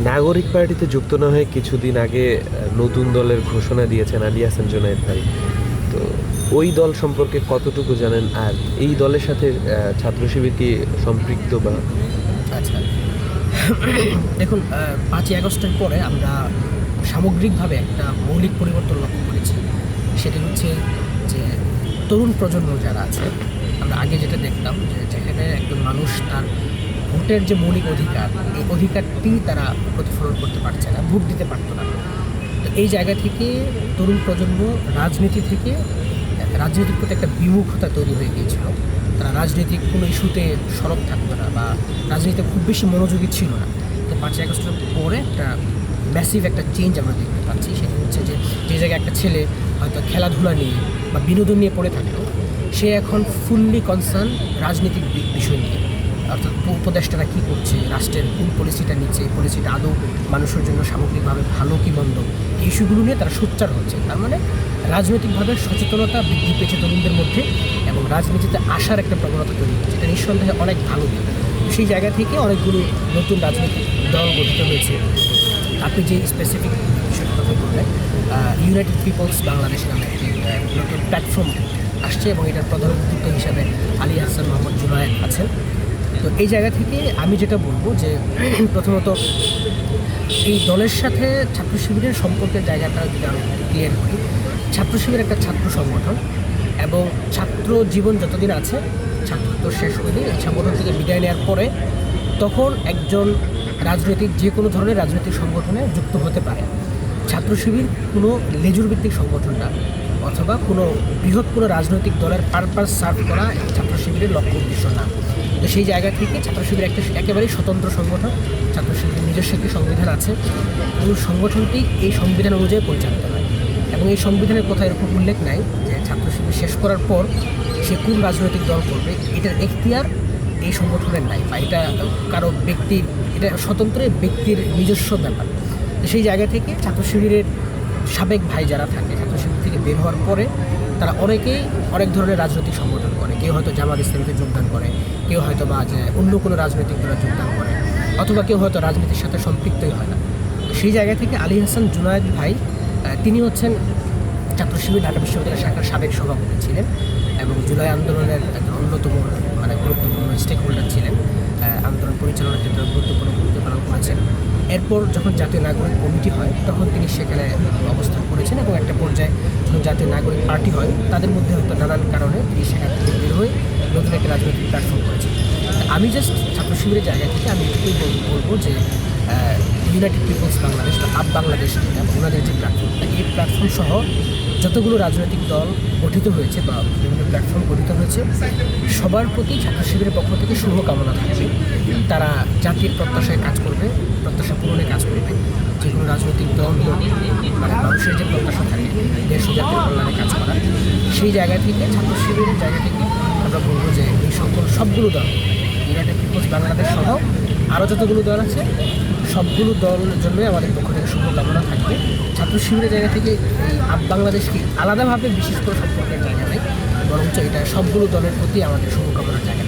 নাগরিক পার্টিতে যুক্ত না হয়ে কিছুদিন আগে নতুন দলের ঘোষণা দিয়েছেন আলী হাসান জুনায়েদ ভাই। তো ওই দল সম্পর্কে কতটুকু জানেন, আর এই দলের সাথে ছাত্র শিবির কি সম্পৃক্ত বা? আচ্ছা, দেখুন, 5ই আগস্টের পরে আমরা সামগ্রিকভাবে একটা মৌলিক পরিবর্তন লক্ষ্য করেছি। সেটি হচ্ছে যে তরুণ প্রজন্ম যারা আছে, আমরা আগে যেটা দেখতাম যে যেখানে একজন মানুষ তার ভোটের যে মৌলিক অধিকার, এই অধিকারটি তারা প্রতিফলন করতে পারছে না, ভোট দিতে পারতো না। তো এই জায়গা থেকে তরুণ প্রজন্ম রাজনীতির প্রতি একটা বিমুখতা তৈরি হয়ে গিয়েছিল। তারা রাজনৈতিক কোনো ইস্যুতে সরব থাকতো না বা রাজনীতিতে খুব বেশি মনোযোগী ছিল না। তো 5ই আগস্টের পরে একটা ম্যাসিভ একটা চেঞ্জ আমরা দেখতে পাচ্ছি। সেটা হচ্ছে যে যে জায়গায় একটা ছেলে হয়তো খেলাধুলা নিয়ে বা বিনোদন নিয়ে পড়ে থাকতো, সে এখন ফুললি কনসার্ন রাজনৈতিক বিষয় নিয়ে। অর্থাৎ উপদেষ্টারা কী করছে, রাষ্ট্রের কোন পলিসিটা নিচ্ছে, পলিসিটা আদৌ মানুষের জন্য সামগ্রিকভাবে ভালো কি মন্দ, এই ইস্যুগুলো নিয়ে তারা সোচ্চার হচ্ছে। তার মানে রাজনৈতিকভাবে সচেতনতা বৃদ্ধি পেয়েছে তরুণদের মধ্যে এবং রাজনীতিতে আসার একটা প্রবণতা তৈরি হচ্ছে। এটা নিঃসন্দেহে অনেক ভালো দিক। সেই জায়গা থেকে অনেকগুলো নতুন রাজনৈতিক দল গঠিত হয়েছে। আপনি যে স্পেসিফিক বিষয়টার কথা বললেন, ইউনাইটেড পিপলস বাংলাদেশ নামে একটি নতুন প্ল্যাটফর্ম আসছে এবং এটার প্রধান উদ্যোক্তা হিসাবে আলী হাসান মোহাম্মদ জুনায়েদ আছেন। তো এই জায়গা থেকে আমি যেটা বলবো যে প্রথমত এই দলের সাথে ছাত্র শিবিরের সম্পর্কের জায়গাটা যদি আমি ক্লিয়ার করি, ছাত্র শিবির একটা ছাত্র সংগঠন এবং ছাত্র জীবন যতদিন আছে, ছাত্রত্ব শেষ হলে এই সংগঠন থেকে বিদায় নেওয়ার পরে তখন একজন যে কোনো ধরনের রাজনৈতিক সংগঠনে যুক্ত হতে পারে। ছাত্র শিবির কোনো লেজুর ভিত্তিক সংগঠন না, অথবা কোনো বৃহৎ কোনো রাজনৈতিক দলের পারপাস সার্ভ করা ছাত্র শিবিরের লক্ষ্য উদ্দেশ্য না। তো সেই জায়গা থেকে ছাত্র শিবির একটা একেবারেই স্বতন্ত্র সংগঠন। ছাত্র শিবিরের নিজস্ব একটি সংবিধান আছে এবং সংগঠনটি এই সংবিধান অনুযায়ী পরিচালিত হয় এবং এই সংবিধানের কথা এরকম উল্লেখ নাই যে ছাত্র শিবির শেষ করার পর সে কোন রাজনৈতিক দল করবে, এটার এখতিয়ার এই সংগঠনের নাই বা এটা কারো ব্যক্তির, এটা স্বতন্ত্র ব্যক্তির নিজস্ব ব্যাপার। তো সেই জায়গা থেকে ছাত্র শিবিরের সাবেক ভাই যারা থাকে, ছাত্র শিবির থেকে বের হওয়ার পরে তারা অনেকেই অনেক ধরনের রাজনৈতিক সংগঠন করে। কেউ হয়তো জামাত ইসলামীতে যোগদান করে, কেউ হয়তো বা যে অন্য কোনো রাজনৈতিক দলে যোগদান করে, অথবা কেউ হয়তো রাজনীতির সাথে সম্পৃক্তই হয় না। তো সেই জায়গা থেকে আলী হাসান জুনায়েদ ভাই, তিনি হচ্ছেন ছাত্র শিবির ঢাকা বিশ্ববিদ্যালয় শাখার সাবেক সভাপতি ছিলেন এবং জুলাই আন্দোলনের একজন অন্যতম গুরুত্বপূর্ণ স্টেক হোল্ডার ছিলেন। আন্দোলন পরিচালনার ক্ষেত্রে গুরুত্বপূর্ণ ভূমিকা পালন করেছেন। এরপর যখন জাতীয় নাগরিক কমিটি হয় তখন তিনি সেখানে অবস্থান করেছেন এবং একটা পর্যায়ে যখন জাতীয় নাগরিক পার্টি হয় তাদের মধ্যে হয়তো নানান কারণে তিনি সেখান থেকে বের হয়ে নতুন একটা রাজনৈতিক প্ল্যাটফর্ম করেছেন। আমি জাস্ট ছাত্র শিবিরের জায়গা থেকে আমি এটুকুই বলবো যে ইউনাইটেড পিপলস বাংলাদেশ বা আপ বাংলাদেশ এবং ওনাদের যে প্ল্যাটফর্মটা, এই প্ল্যাটফর্ম সহ যতগুলো রাজনৈতিক দল গঠিত হয়েছে বা বিভিন্ন প্ল্যাটফর্ম গঠিত হয়েছে, সবার প্রতি ছাত্র শিবিরের পক্ষ থেকে শুভকামনা থাকবে। তারা জাতির প্রত্যাশায় কাজ করবে, প্রত্যাশা পূরণে কাজ করবে। যে কোনো রাজনৈতিক দল মানে মানুষের যে প্রত্যাশা থাকে দেশ ও জাতির কল্যাণে কাজ করা, সেই জায়গা থেকে ছাত্র শিবিরের জায়গা থেকে আমরা বলবো যে এই সবগুলো দল, ইউনাইটেড পিপলস বাংলাদেশ সহ আরও যতগুলো দল আছে, সবগুলো দলের জন্যই আমাদের পক্ষ থেকে শুভকামনা থাকবে। ছাত্র শিবিরের জায়গা থেকে এই আপ বাংলাদেশকে আলাদাভাবে বিশেষ করে সম্পর্কের জায়গা নেই, বরঞ্চ এটা সবগুলো দলের প্রতি আমাদের শুভকামনার জায়গা।